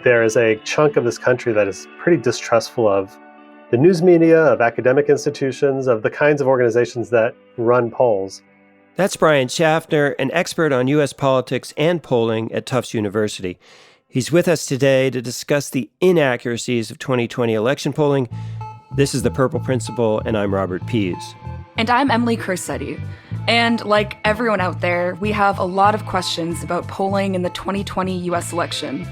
there is a chunk of this country that is pretty distrustful of the news media, of academic institutions, of the kinds of organizations that run polls. That's Brian Schaffner, an expert on U.S. politics and polling at Tufts University. He's with us today to discuss the inaccuracies of 2020 election polling. This is The Purple Principle, and I'm Robert Pease. And I'm Emily Corsetti. And like everyone out there, we have a lot of questions about polling in the 2020 U.S. election.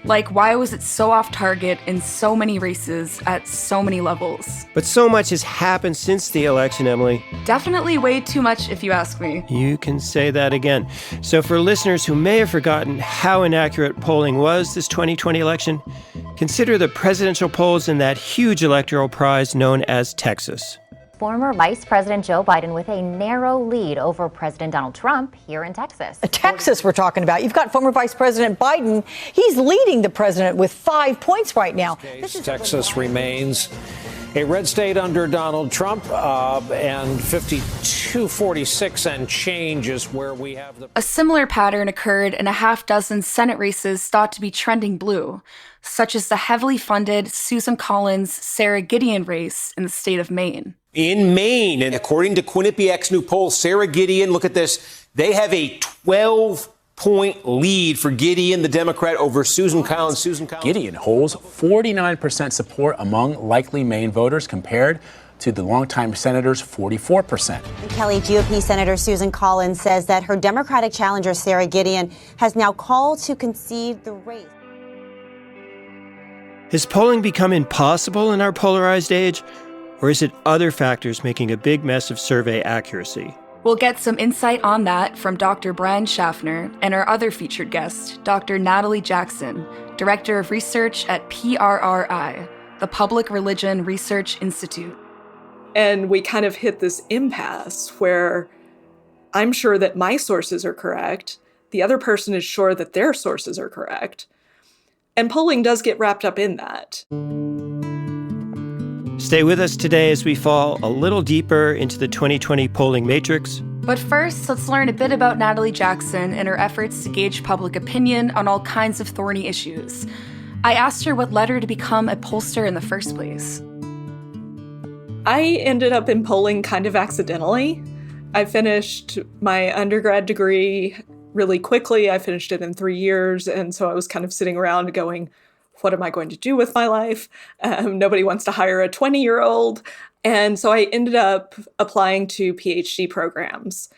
Like, why was it so off target in so many races at so many levels? But so much has happened since the election, Emily. Definitely way too much, if you ask me. You can say that again. So for listeners who may have forgotten how inaccurate polling was this 2020 election, consider the presidential polls in that huge electoral prize known as Texas. Former Vice President Joe Biden with a narrow lead over President Donald Trump here in Texas. Texas we're talking about. You've got former Vice President Biden. He's leading the president with 5 points right now. Texas remains a red state under Donald Trump, and 52-46 and change is where we have the... A similar pattern occurred in a half dozen Senate races thought to be trending blue, such as the heavily funded Susan Collins-Sarah Gideon race in the state of Maine. In Maine, and according to Quinnipiac's new poll, Sarah Gideon, look at this, they have a 12-point lead for Gideon, the Democrat, over Susan Collins. Gideon holds 49% support among likely Maine voters compared to the longtime senator's 44%. Kelly GOP Senator Susan Collins says that her Democratic challenger, Sarah Gideon, has now called to concede the race. Has polling become impossible in our polarized age? Or is it other factors making a big mess of survey accuracy? We'll get some insight on that from Dr. Brian Schaffner and our other featured guest, Dr. Natalie Jackson, Director of Research at PRRI, the Public Religion Research Institute. And we kind of hit this impasse where I'm sure that my sources are correct, the other person is sure that their sources are correct, and polling does get wrapped up in that. Stay with us today as we fall a little deeper into the 2020 polling matrix. But first, let's learn a bit about Natalie Jackson and her efforts to gauge public opinion on all kinds of thorny issues. I asked her what led her to become a pollster in the first place. I ended up in polling kind of accidentally. I finished my undergrad degree really quickly. I finished it in 3 years, and so I was kind of sitting around going, what am I going to do with my life? Nobody wants to hire a 20-year-old. And so I ended up applying to PhD programs.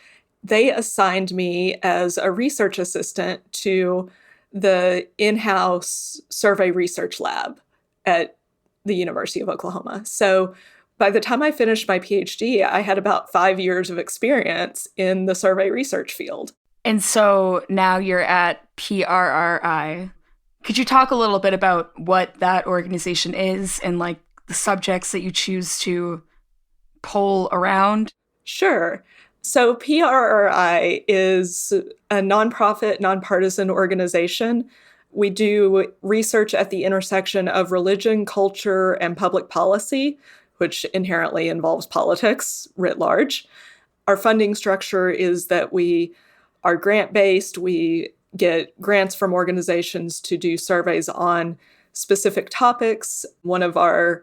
They assigned me as a research assistant to the in-house survey research lab at the University of Oklahoma. So by the time I finished my PhD, I had about 5 years of experience in the survey research field. And so now you're at PRRI. Could you talk a little bit about what that organization is and like the subjects that you choose to poll around? Sure. So PRRI is a nonprofit, nonpartisan organization. We do research at the intersection of religion, culture, and public policy, which inherently involves politics writ large. Our funding structure is that we are grant-based. We get grants from organizations to do surveys on specific topics. One of our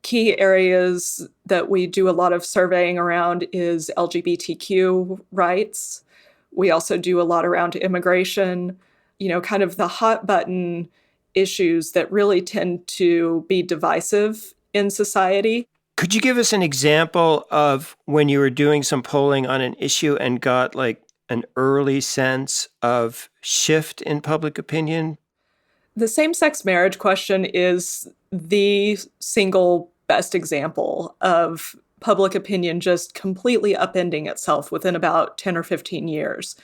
key areas that we do a lot of surveying around is LGBTQ rights. We also do a lot around immigration, kind of the hot button issues that really tend to be divisive in society. Could you give us an example of when you were doing some polling on an issue and got like an early sense of shift in public opinion? The same-sex marriage question is the single best example of public opinion just completely upending itself within about 10 or 15 years.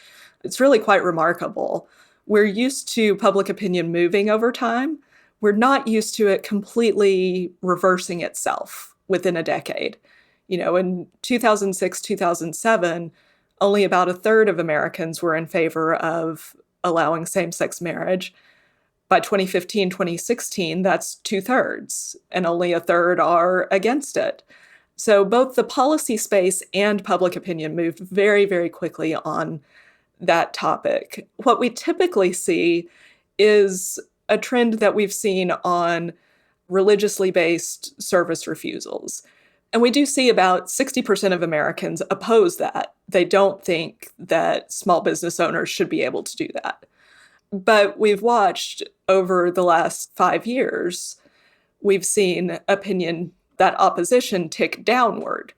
It's really quite remarkable. We're used to public opinion moving over time. We're not used to it completely reversing itself within a decade. In 2006, 2007, only about a third of Americans were in favor of allowing same-sex marriage. By 2015, 2016, that's 2/3, and only a third are against it. So both the policy space and public opinion moved very, very quickly on that topic. What we typically see is a trend that we've seen on religiously based service refusals. And we do see about 60% of Americans oppose that. They don't think that small business owners should be able to do that. But we've watched over the last 5 years, we've seen that opposition tick downward.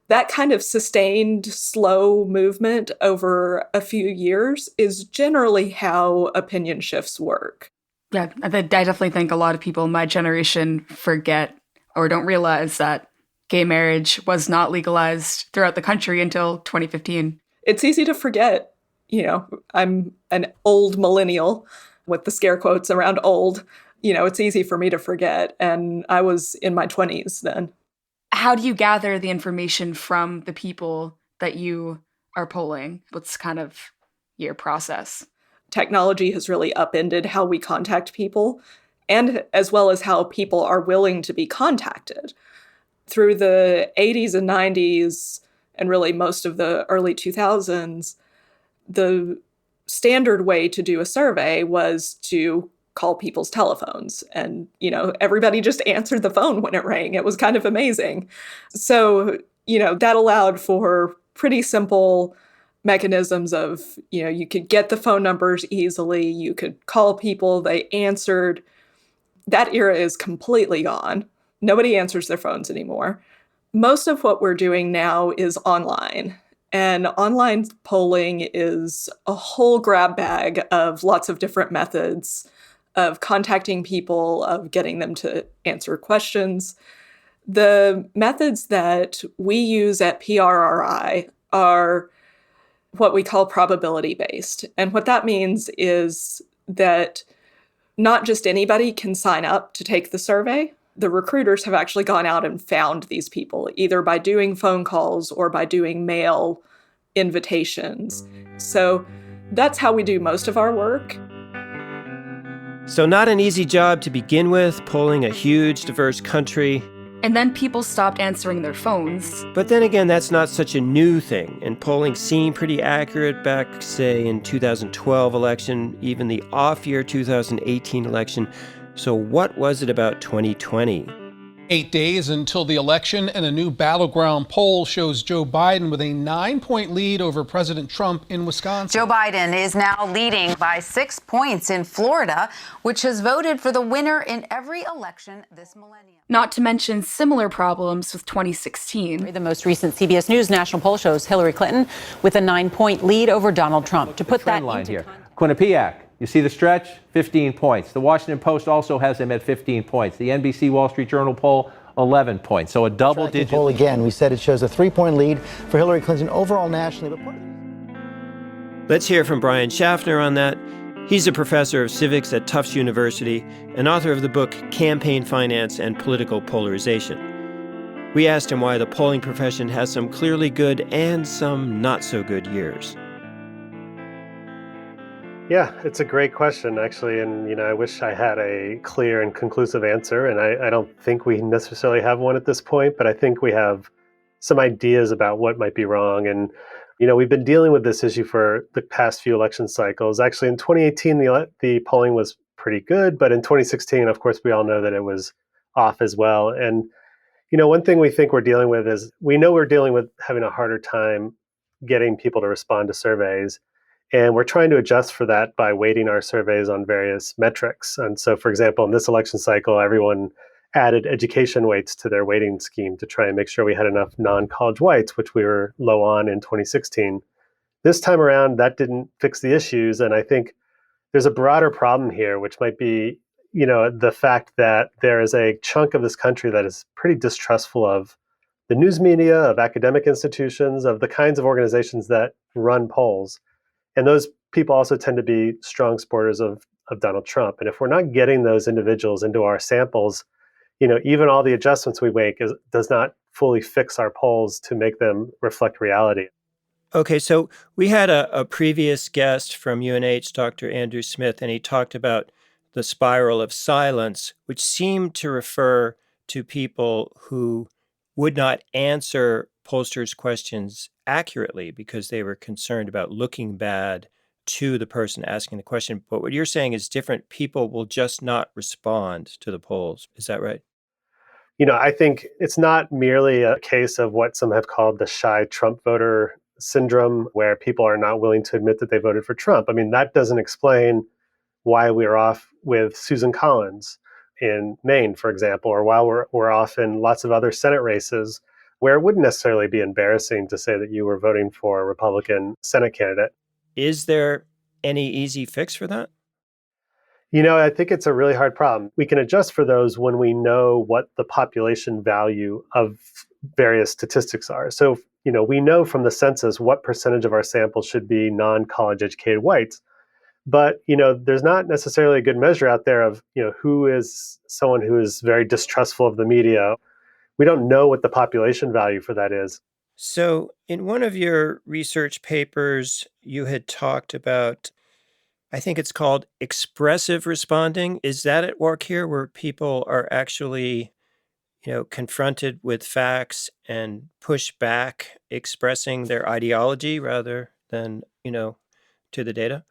That kind of sustained, slow movement over a few years is generally how opinion shifts work. Yeah, I definitely think a lot of people in my generation forget or don't realize that gay marriage was not legalized throughout the country until 2015. It's easy to forget. I'm an old millennial with the scare quotes around old. It's easy for me to forget. And I was in my 20s then. How do you gather the information from the people that you are polling? What's kind of your process? Technology has really upended how we contact people, and as well as how people are willing to be contacted. Through the 80s and 90s, and really most of the early 2000s, the standard way to do a survey was to call people's telephones. And, everybody just answered the phone when it rang. It was kind of amazing. So, that allowed for pretty simple mechanisms of, you could get the phone numbers easily. You could call people, they answered. That era is completely gone. Nobody answers their phones anymore. Most of what we're doing now is online. And online polling is a whole grab bag of lots of different methods of contacting people, of getting them to answer questions. The methods that we use at PRRI are what we call probability-based. And what that means is that not just anybody can sign up to take the survey. The recruiters have actually gone out and found these people, either by doing phone calls or by doing mail invitations. So that's how we do most of our work. So not an easy job to begin with, polling a huge, diverse country. And then people stopped answering their phones. But then again, that's not such a new thing. And polling seemed pretty accurate back, say, in 2012 election, even the off-year 2018 election. So what was it about 2020? 8 days until the election, and a new battleground poll shows Joe Biden with a 9-point lead over President Trump in Wisconsin. Joe Biden is now leading by 6 points in Florida, which has voted for the winner in every election this millennium. Not to mention similar problems with 2016. The most recent CBS News national poll shows Hillary Clinton with a 9-point lead over Donald Trump. To put that line here, Quinnipiac. You see the stretch? 15 points. The Washington Post also has him at 15 points. The NBC Wall Street Journal poll, 11 points. So a double-digit poll again. We said it shows a 3-point lead for Hillary Clinton overall nationally. Let's hear from Brian Schaffner on that. He's a professor of civics at Tufts University and author of the book Campaign Finance and Political Polarization. We asked him why the polling profession has some clearly good and some not-so-good years. Yeah, it's a great question, actually. And, I wish I had a clear and conclusive answer. And I don't think we necessarily have one at this point, but I think we have some ideas about what might be wrong. And, we've been dealing with this issue for the past few election cycles. Actually, in 2018, the polling was pretty good. But in 2016, of course, we all know that it was off as well. And, one thing we think we're dealing with is we know we're dealing with having a harder time getting people to respond to surveys. And we're trying to adjust for that by weighting our surveys on various metrics. And so, for example, in this election cycle, everyone added education weights to their weighting scheme to try and make sure we had enough non-college whites, which we were low on in 2016. This time around, that didn't fix the issues. And I think there's a broader problem here, which might be, the fact that there is a chunk of this country that is pretty distrustful of the news media, of academic institutions, of the kinds of organizations that run polls. And those people also tend to be strong supporters of Donald Trump. And if we're not getting those individuals into our samples, even all the adjustments we make does not fully fix our polls to make them reflect reality. Okay, so we had a previous guest from UNH, Dr. Andrew Smith, and he talked about the spiral of silence, which seemed to refer to people who would not answer pollsters' questions accurately because they were concerned about looking bad to the person asking the question. But what you're saying is different people will just not respond to the polls. Is that right? I think it's not merely a case of what some have called the shy Trump voter syndrome, where people are not willing to admit that they voted for Trump. I mean, that doesn't explain why we're off with Susan Collins in Maine, for example, or why we're off in lots of other Senate races where it wouldn't necessarily be embarrassing to say that you were voting for a Republican Senate candidate. Is there any easy fix for that? I think it's a really hard problem. We can adjust for those when we know what the population value of various statistics are. So, we know from the census what percentage of our sample should be non-college educated whites. But, there's not necessarily a good measure out there of, who is someone who is very distrustful of the media. We don't know what the population value for that is. So, in one of your research papers, you had talked about, I think it's called expressive responding. Is that at work here, where people are actually, confronted with facts and push back, expressing their ideology rather than, to the data?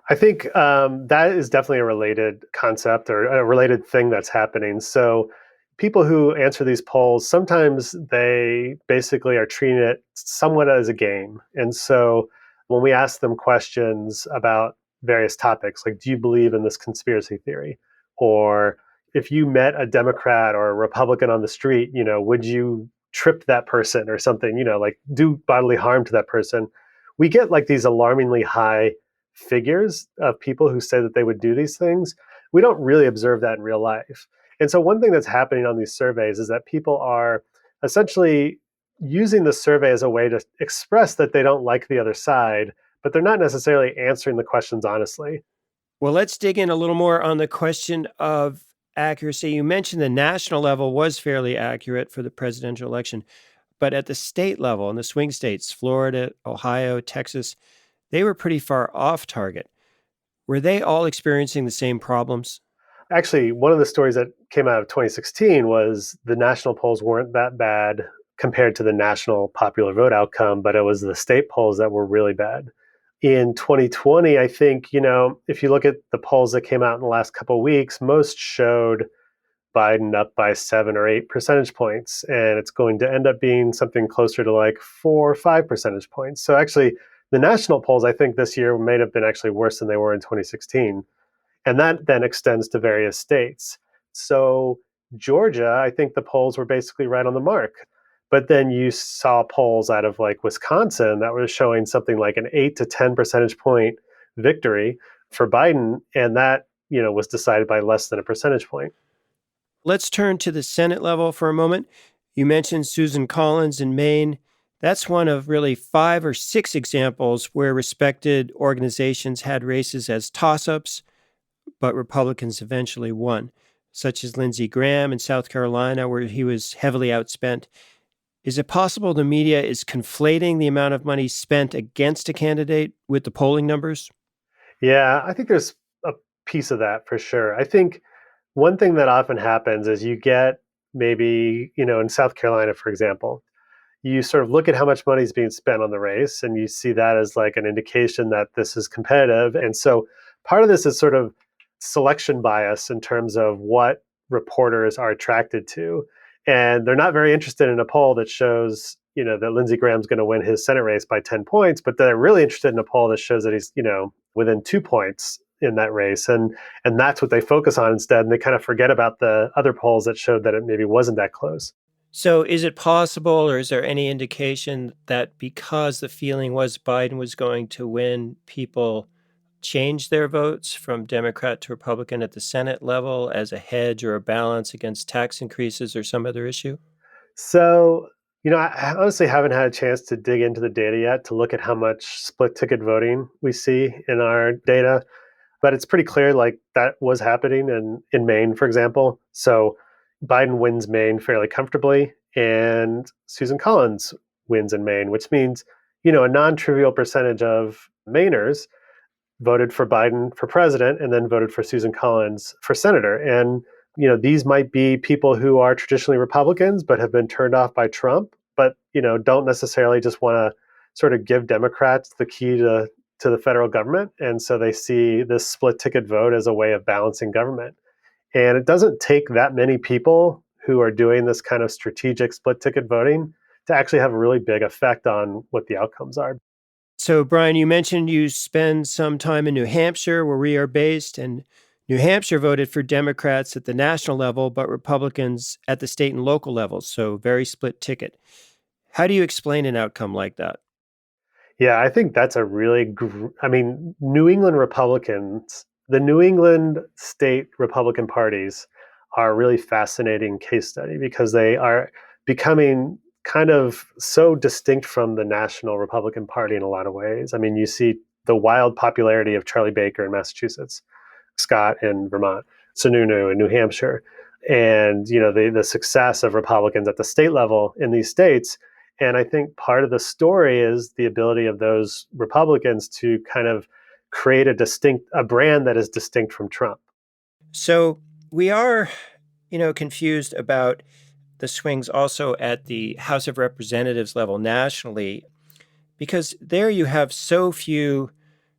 I think that is definitely a related concept or a related thing that's happening. So people who answer these polls, sometimes they basically are treating it somewhat as a game. And so when we ask them questions about various topics, like, do you believe in this conspiracy theory? Or if you met a Democrat or a Republican on the street, would you trip that person or something, like do bodily harm to that person? We get like these alarmingly high figures of people who say that they would do these things. We don't really observe that in real life. And so one thing that's happening on these surveys is that people are essentially using the survey as a way to express that they don't like the other side, but they're not necessarily answering the questions honestly. Well, let's dig in a little more on the question of accuracy. You mentioned the national level was fairly accurate for the presidential election, but at the state level, in the swing states, Florida, Ohio, Texas, they were pretty far off target. Were they all experiencing the same problems? Actually, one of the stories that came out of 2016 was the national polls weren't that bad compared to the national popular vote outcome, but it was the state polls that were really bad. In 2020, I think, if you look at the polls that came out in the last couple of weeks, most showed Biden up by 7 or 8 percentage points, and it's going to end up being something closer to like 4 or 5 percentage points. So actually, the national polls, I think this year may have been actually worse than they were in 2016. And that then extends to various states. So Georgia, I think the polls were basically right on the mark. But then you saw polls out of like Wisconsin that were showing something like an 8 to 10 percentage point victory for Biden. And that, was decided by less than a percentage point. Let's turn to the Senate level for a moment. You mentioned Susan Collins in Maine. That's one of really 5 or 6 examples where respected organizations had races as toss-ups, but Republicans eventually won, such as Lindsey Graham in South Carolina, where he was heavily outspent. Is it possible the media is conflating the amount of money spent against a candidate with the polling numbers? Yeah, I think there's a piece of that for sure. I think one thing that often happens is you get maybe, in South Carolina, for example, you sort of look at how much money is being spent on the race and you see that as like an indication that this is competitive. And so part of this is sort of selection bias in terms of what reporters are attracted to. And they're not very interested in a poll that shows, that Lindsey Graham's going to win his Senate race by 10 points, but they're really interested in a poll that shows that he's, within 2 points in that race. And that's what they focus on instead. And they kind of forget about the other polls that showed that it maybe wasn't that close. So is it possible, or is there any indication that because the feeling was Biden was going to win, people changed their votes from Democrat to Republican at the Senate level as a hedge or a balance against tax increases or some other issue? So, I honestly haven't had a chance to dig into the data yet to look at how much split ticket voting we see in our data. But it's pretty clear like that was happening in Maine, for example. So Biden wins Maine fairly comfortably, and Susan Collins wins in Maine, which means, a non-trivial percentage of Mainers voted for Biden for president and then voted for Susan Collins for senator. And, these might be people who are traditionally Republicans, but have been turned off by Trump, but, don't necessarily just want to sort of give Democrats the key to to the federal government. And so they see this split ticket vote as a way of balancing government. And it doesn't take that many people who are doing this kind of strategic split ticket voting to actually have a really big effect on what the outcomes are. So, Brian, you mentioned you spend some time in New Hampshire, where we are based, and New Hampshire voted for Democrats at the national level, but Republicans at the state and local levels, so very split ticket. How do you explain an outcome like that? Yeah, I think that's a really, New England Republicans, the New England state Republican parties are a really fascinating case study because they are becoming kind of so distinct from the national Republican Party in a lot of ways. I mean, you see the wild popularity of Charlie Baker in Massachusetts, Scott in Vermont, Sununu in New Hampshire, and the success of Republicans at the state level in these states. And I think part of the story is the ability of those Republicans to kind of create a brand that is distinct from Trump. So we are, confused about the swings also at the House of Representatives level nationally, because there you have so few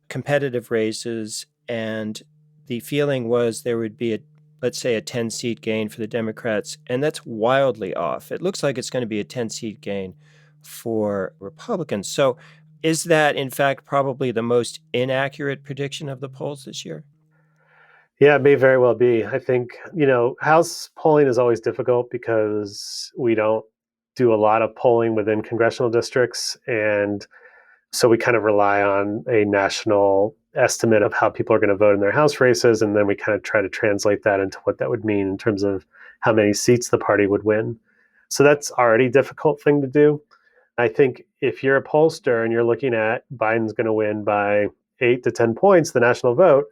competitive races, and the feeling was there would be let's say a 10-seat gain for the Democrats, and that's wildly off. It looks like it's going to be a 10-seat gain for Republicans. So is that, in fact, probably the most inaccurate prediction of the polls this year? Yeah, it may very well be. I think, House polling is always difficult because we don't do a lot of polling within congressional districts. And so we kind of rely on a national estimate of how people are going to vote in their House races. And then we kind of try to translate that into what that would mean in terms of how many seats the party would win. So that's already a difficult thing to do. I think if you're a pollster and you're looking at Biden's going to win by 8 to 10 points, the national vote,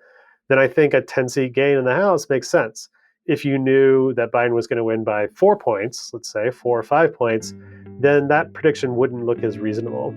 then I think a 10-seat gain in the House makes sense. If you knew that Biden was going to win by 4 points, let's say 4 or 5 points, then that prediction wouldn't look as reasonable.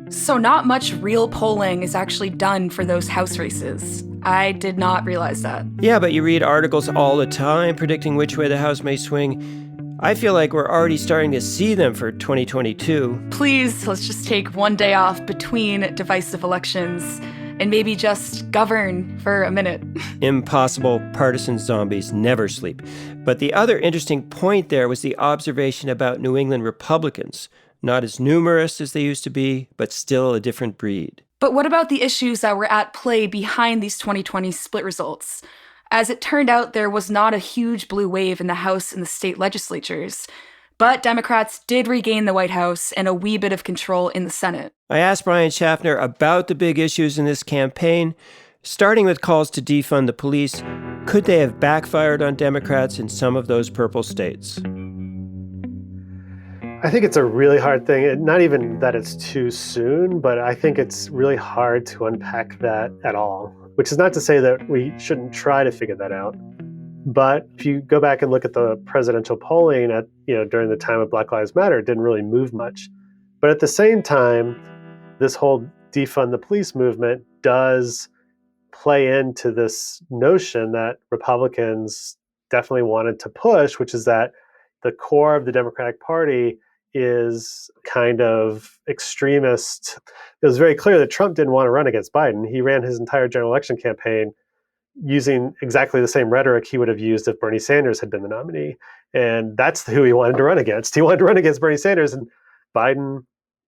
So not much real polling is actually done for those House races. I did not realize that. Yeah, but you read articles all the time predicting which way the House may swing. I feel like we're already starting to see them for 2022. Please, let's just take one day off between divisive elections and maybe just govern for a minute. Impossible. Partisan zombies never sleep. But the other interesting point there was the observation about New England Republicans. Not as numerous as they used to be, but still a different breed. But what about the issues that were at play behind these 2020 split results? As it turned out, there was not a huge blue wave in the House and the state legislatures. But Democrats did regain the White House and a wee bit of control in the Senate. I asked Brian Schaffner about the big issues in this campaign, starting with calls to defund the police. Could they have backfired on Democrats in some of those purple states? I think it's a really hard thing. Not even that it's too soon, but I think it's really hard to unpack that at all, which is not to say that we shouldn't try to figure that out. But if you go back and look at the presidential polling during the time of Black Lives Matter, it didn't really move much. But at the same time, this whole defund the police movement does play into this notion that Republicans definitely wanted to push, which is that the core of the Democratic Party is kind of extremist. It was very clear that Trump didn't want to run against Biden. He ran his entire general election campaign using exactly the same rhetoric he would have used if Bernie Sanders had been the nominee. And that's who he wanted to run against. He wanted to run against Bernie Sanders, and Biden,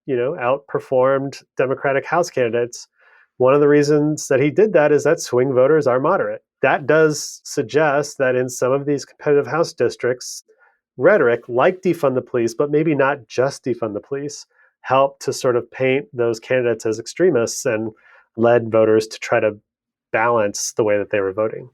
outperformed Democratic House candidates. One of the reasons that he did that is that swing voters are moderate. That does suggest that in some of these competitive House districts, rhetoric like defund the police, but maybe not just defund the police, helped to sort of paint those candidates as extremists and led voters to try to balance the way that they were voting.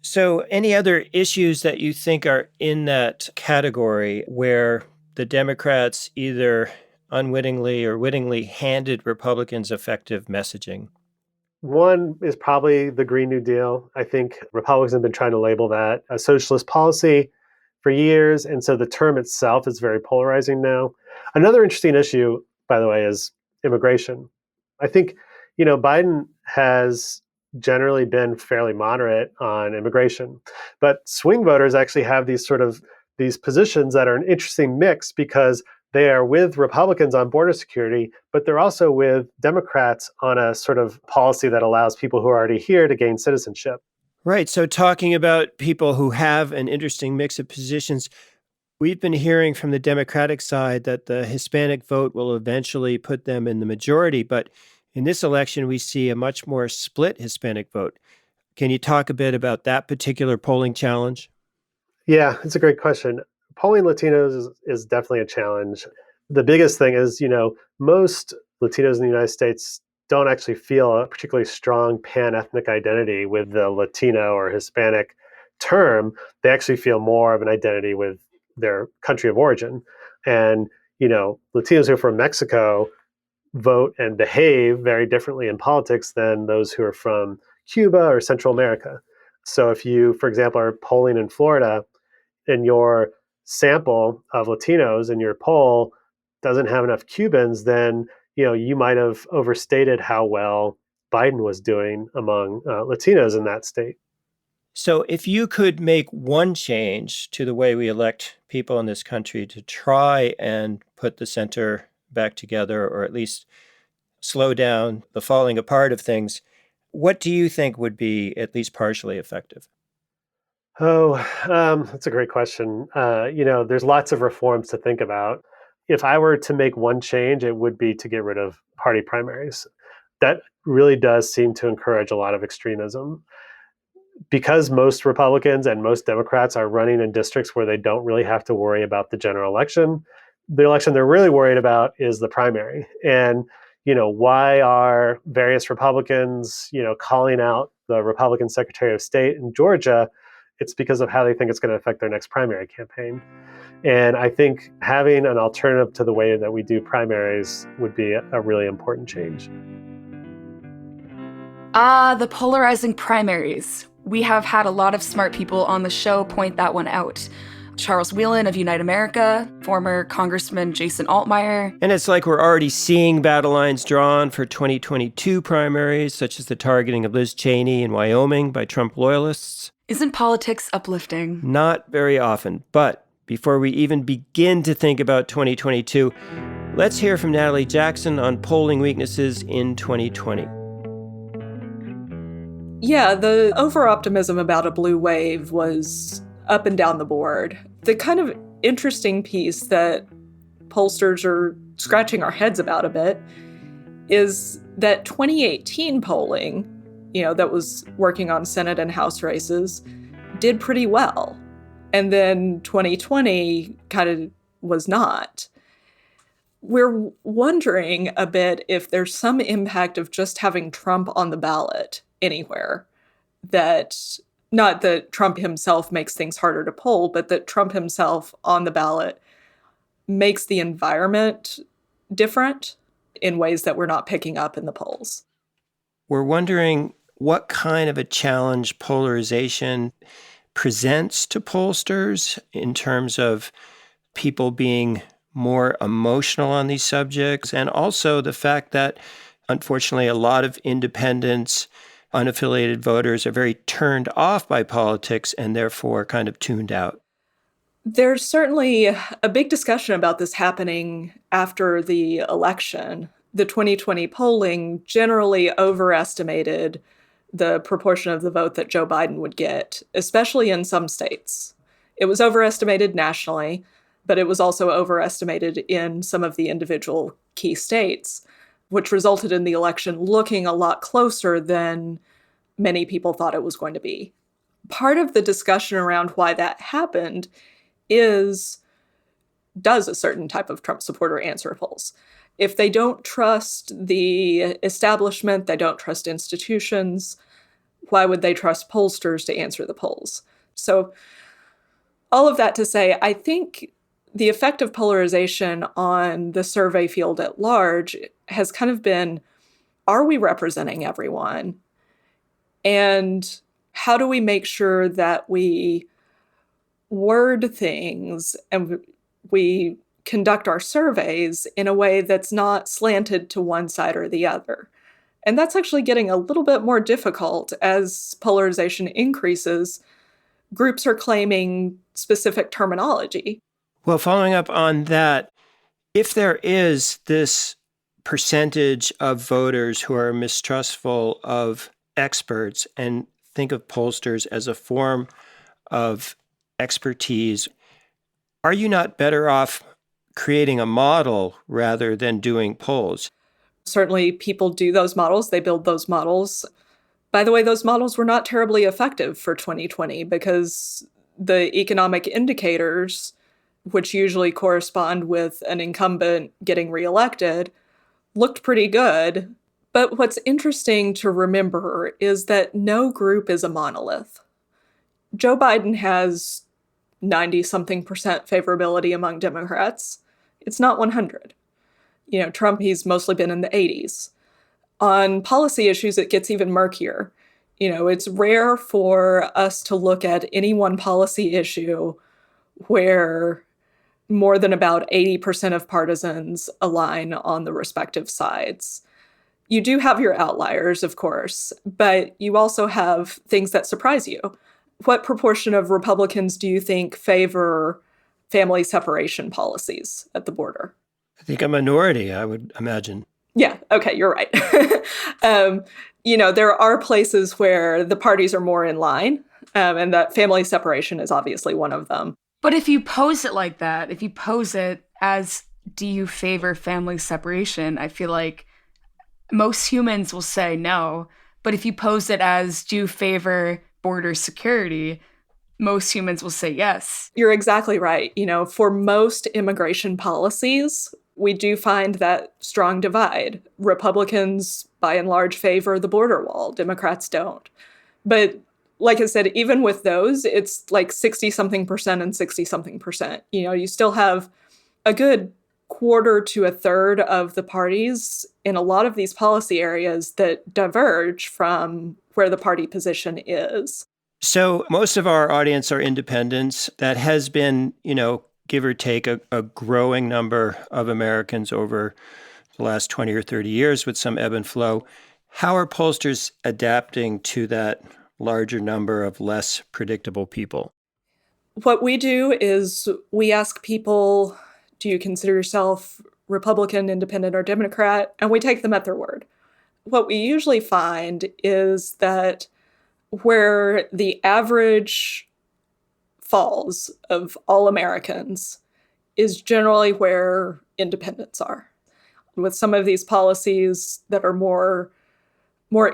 So any other issues that you think are in that category where the Democrats either unwittingly or wittingly handed Republicans effective messaging? One is probably the Green New Deal. I think Republicans have been trying to label that a socialist policy for years, and so the term itself is very polarizing now. Another interesting issue, by the way, is immigration. I think, Biden has generally been fairly moderate on immigration, but swing voters actually have these positions that are an interesting mix because they are with Republicans on border security, but they're also with Democrats on a sort of policy that allows people who are already here to gain citizenship. Right. So talking about people who have an interesting mix of positions, we've been hearing from the Democratic side that the Hispanic vote will eventually put them in the majority. But in this election, we see a much more split Hispanic vote. Can you talk a bit about that particular polling challenge? Yeah, it's a great question. Polling Latinos is definitely a challenge. The biggest thing is, most Latinos in the United States don't actually feel a particularly strong pan-ethnic identity with the Latino or Hispanic term. They actually feel more of an identity with their country of origin. And, Latinos who are from Mexico vote and behave very differently in politics than those who are from Cuba or Central America. So if you, for example, are polling in Florida and your sample of Latinos in your poll doesn't have enough Cubans, then you might have overstated how well Biden was doing among Latinos in that state. So if you could make one change to the way we elect people in this country to try and put the center back together, or at least slow down the falling apart of things, what do you think would be at least partially effective? Oh, that's a great question. There's lots of reforms to think about. If I were to make one change, it would be to get rid of party primaries. That really does seem to encourage a lot of extremism. Because most Republicans and most Democrats are running in districts where they don't really have to worry about the general election, the election they're really worried about is the primary. And, why are various Republicans, calling out the Republican Secretary of State in Georgia? It's because of how they think it's going to affect their next primary campaign. And I think having an alternative to the way that we do primaries would be a really important change. The polarizing primaries. We have had a lot of smart people on the show point that one out. Charles Whelan of Unite America, former Congressman Jason Altmaier. And it's like we're already seeing battle lines drawn for 2022 primaries, such as the targeting of Liz Cheney in Wyoming by Trump loyalists. Isn't politics uplifting? Not very often. But before we even begin to think about 2022, let's hear from Natalie Jackson on polling weaknesses in 2020. Yeah, the over-optimism about a blue wave was up and down the board. The kind of interesting piece that pollsters are scratching our heads about a bit is that 2018 polling, that was working on Senate and House races, did pretty well. And then 2020 kind of was not. We're wondering a bit if there's some impact of just having Trump on the ballot anywhere, that not that Trump himself makes things harder to poll, but that Trump himself on the ballot makes the environment different in ways that we're not picking up in the polls. We're wondering what kind of a challenge polarization presents to pollsters in terms of people being more emotional on these subjects, and also the fact that, unfortunately, a lot of independents, unaffiliated voters are very turned off by politics and therefore kind of tuned out. There's certainly a big discussion about this happening after the election. The 2020 polling generally overestimated the proportion of the vote that Joe Biden would get, especially in some states. It was overestimated nationally, but it was also overestimated in some of the individual key states, which resulted in the election looking a lot closer than many people thought it was going to be. Part of the discussion around why that happened is, does a certain type of Trump supporter answer polls? If they don't trust the establishment, they don't trust institutions, why would they trust pollsters to answer the polls? So all of that to say, I think the effect of polarization on the survey field at large has kind of been, are we representing everyone? And how do we make sure that we word things and we conduct our surveys in a way that's not slanted to one side or the other? And that's actually getting a little bit more difficult as polarization increases. Groups are claiming specific terminology. Well, following up on that, If there is this percentage of voters who are mistrustful of experts and think of pollsters as a form of expertise, are you not better off creating a model rather than doing polls? Certainly, people do those models. They build those models. By the way, those models were not terribly effective for 2020 because the economic indicators, which usually correspond with an incumbent getting reelected, looked pretty good. But what's interesting to remember is that no group is a monolith. Joe Biden has 90-something% favorability among Democrats. It's not 100. Trump, he's mostly been in the 80s. On policy issues, it gets even murkier. It's rare for us to look at any one policy issue where more than about 80% of partisans align on the respective sides. You do have your outliers, of course, but you also have things that surprise you. What proportion of Republicans do you think favor family separation policies at the border? I think a minority, I would imagine. Yeah, okay, you're right. There are places where the parties are more in line, and that family separation is obviously one of them. But if you pose it like that, if you pose it as, do you favor family separation, I feel like most humans will say no. But if you pose it as, do you favor border security, most humans will say yes. You're exactly right. For most immigration policies, we do find that strong divide. Republicans, by and large, favor the border wall. Democrats don't. But like I said, even with those, it's like 60-something% and 60-something%. You still have a good quarter to a third of the parties in a lot of these policy areas that diverge from where the party position is. So most of our audience are independents. That has been, give or take, a growing number of Americans over the last 20 or 30 years with some ebb and flow. How are pollsters adapting to that larger number of less predictable people? What we do is we ask people, do you consider yourself Republican, Independent, or Democrat? And we take them at their word. What we usually find is that where the average falls of all Americans is generally where independents are. With some of these policies that are more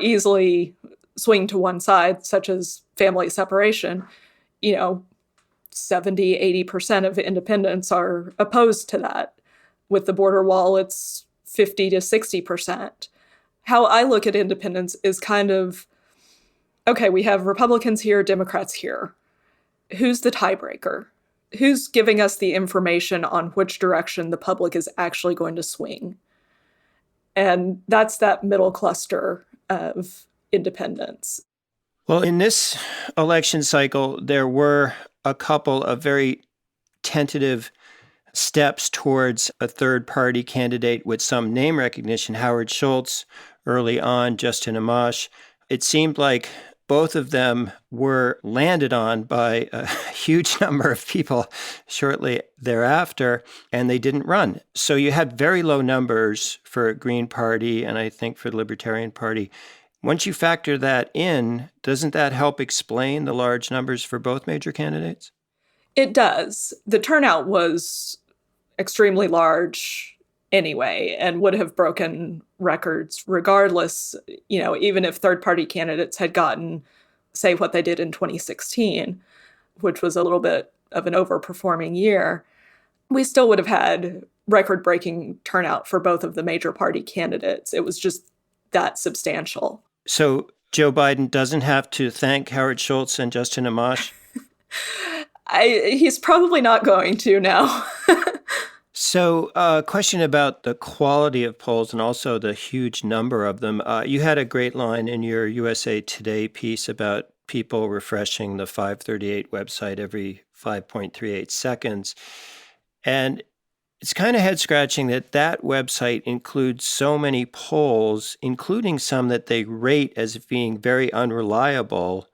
easily swing to one side, such as family separation, 70-80% of independents are opposed to that. With the border wall, it's 50 to 60%. How I look at independents is kind of, okay, we have Republicans here, Democrats here. Who's the tiebreaker? Who's giving us the information on which direction the public is actually going to swing? And that's that middle cluster of independents. Well, in this election cycle, there were a couple of very tentative steps towards a third-party candidate with some name recognition. Howard Schultz, early on, Justin Amash. It seemed like both of them were landed on by a huge number of people shortly thereafter, and they didn't run. So you had very low numbers for a Green Party and I think for the Libertarian Party. Once you factor that in, doesn't that help explain the large numbers for both major candidates? It does. The turnout was extremely large anyway and would have broken records regardless, even if third-party candidates had gotten, say, what they did in 2016, which was a little bit of an overperforming year. We still would have had record-breaking turnout for both of the major party candidates. It was just that substantial. So Joe Biden doesn't have to thank Howard Schultz and Justin Amash? He's probably not going to now. So a question about the quality of polls and also the huge number of them. You had a great line in your USA Today piece about people refreshing the 538 website every 5.38 seconds. And it's kind of head-scratching that that website includes so many polls, including some that they rate as being very unreliable.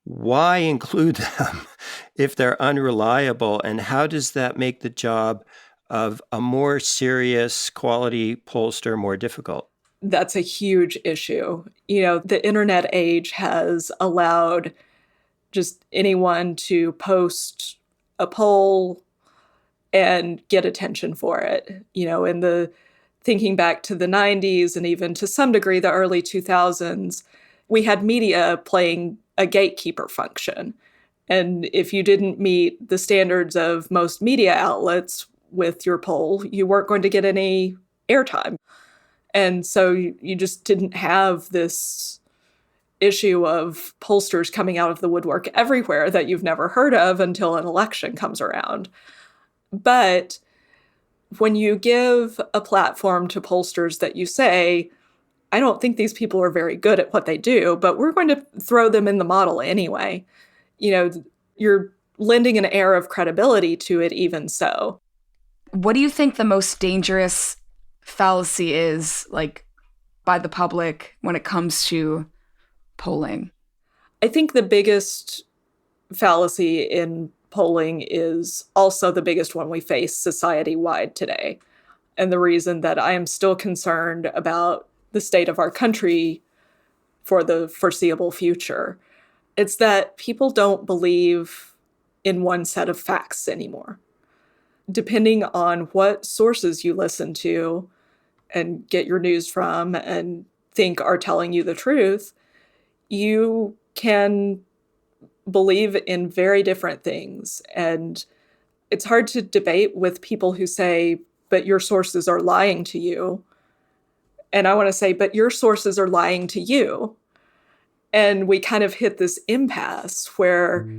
Why include them if they're unreliable? And how does that make the job of a more serious quality pollster more difficult? That's a huge issue. The internet age has allowed just anyone to post a poll and get attention for it. In the thinking back to the 90s and even to some degree the early 2000s, we had media playing a gatekeeper function. And if you didn't meet the standards of most media outlets with your poll, you weren't going to get any airtime. And so you just didn't have this issue of pollsters coming out of the woodwork everywhere that you've never heard of until an election comes around. But when you give a platform to pollsters that you say, I don't think these people are very good at what they do, but we're going to throw them in the model anyway. You're lending an air of credibility to it even so. What do you think the most dangerous fallacy is, by the public when it comes to polling? I think the biggest fallacy in polling is also the biggest one we face society-wide today. And the reason that I am still concerned about the state of our country for the foreseeable future, it's that people don't believe in one set of facts anymore. Depending on what sources you listen to and get your news from and think are telling you the truth, you can believe in very different things. And it's hard to debate with people who say, but your sources are lying to you. And I want to say, but your sources are lying to you. And we kind of hit this impasse where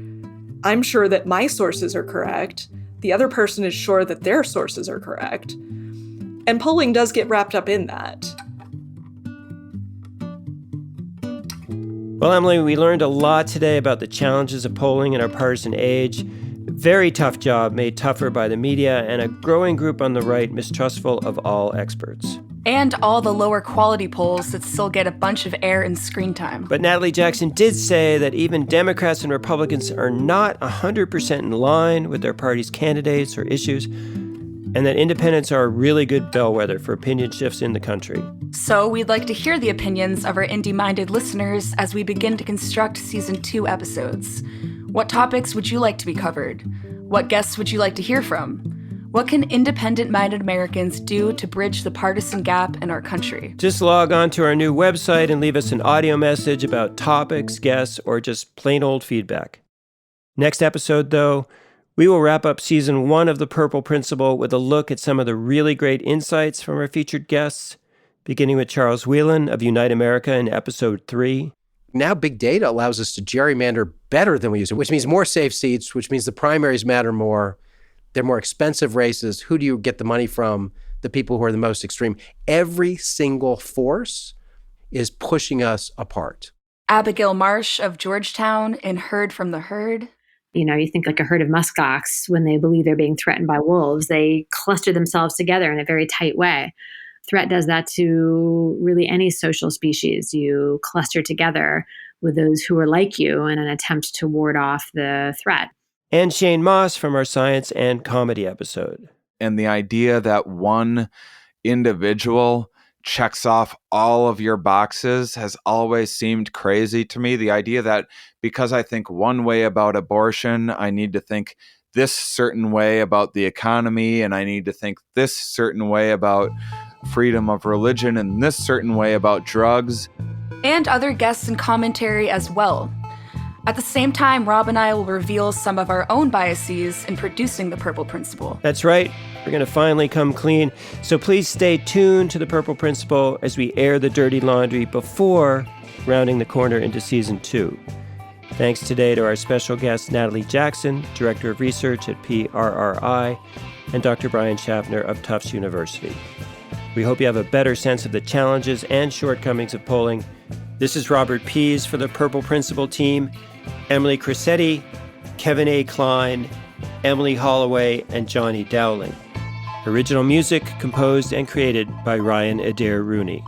I'm sure that my sources are correct. The other person is sure that their sources are correct. And polling does get wrapped up in that. Well, Emily, we learned a lot today about the challenges of polling in our partisan age. Very tough job made tougher by the media and a growing group on the right mistrustful of all experts. And all the lower quality polls that still get a bunch of air and screen time. But Natalie Jackson did say that even Democrats and Republicans are not 100% in line with their party's candidates or issues, and that independents are a really good bellwether for opinion shifts in the country. So we'd like to hear the opinions of our indie-minded listeners as we begin to construct Season 2 episodes. What topics would you like to be covered? What guests would you like to hear from? What can independent-minded Americans do to bridge the partisan gap in our country? Just log on to our new website and leave us an audio message about topics, guests, or just plain old feedback. Next episode, though, we will wrap up Season 1 of The Purple Principle with a look at some of the really great insights from our featured guests, beginning with Charles Whelan of Unite America in Episode 3. Now big data allows us to gerrymander better than we used to, which means more safe seats, which means the primaries matter more. They're more expensive races. Who do you get the money from? The people who are the most extreme. Every single force is pushing us apart. Abigail Marsh of Georgetown in Heard from the Herd. You think like a herd of muskox, when they believe they're being threatened by wolves, they cluster themselves together in a very tight way. Threat does that to really any social species. You cluster together with those who are like you in an attempt to ward off the threat. And Shane Moss from our Science and Comedy episode. And the idea that one individual checks off all of your boxes has always seemed crazy to me. The idea that because I think one way about abortion, I need to think this certain way about the economy, and I need to think this certain way about freedom of religion, and this certain way about drugs. And other guests and commentary as well. At the same time, Rob and I will reveal some of our own biases in producing The Purple Principle. That's right. We're going to finally come clean. So please stay tuned to The Purple Principle as we air the dirty laundry before rounding the corner into Season 2. Thanks today to our special guest, Natalie Jackson, Director of Research at PRRI, and Dr. Brian Schaffner of Tufts University. We hope you have a better sense of the challenges and shortcomings of polling. This is Robert Pease for the Purple Principle team. Emily Crissetti, Kevin A. Klein, Emily Holloway, and Johnny Dowling. Original music composed and created by Ryan Adair Rooney.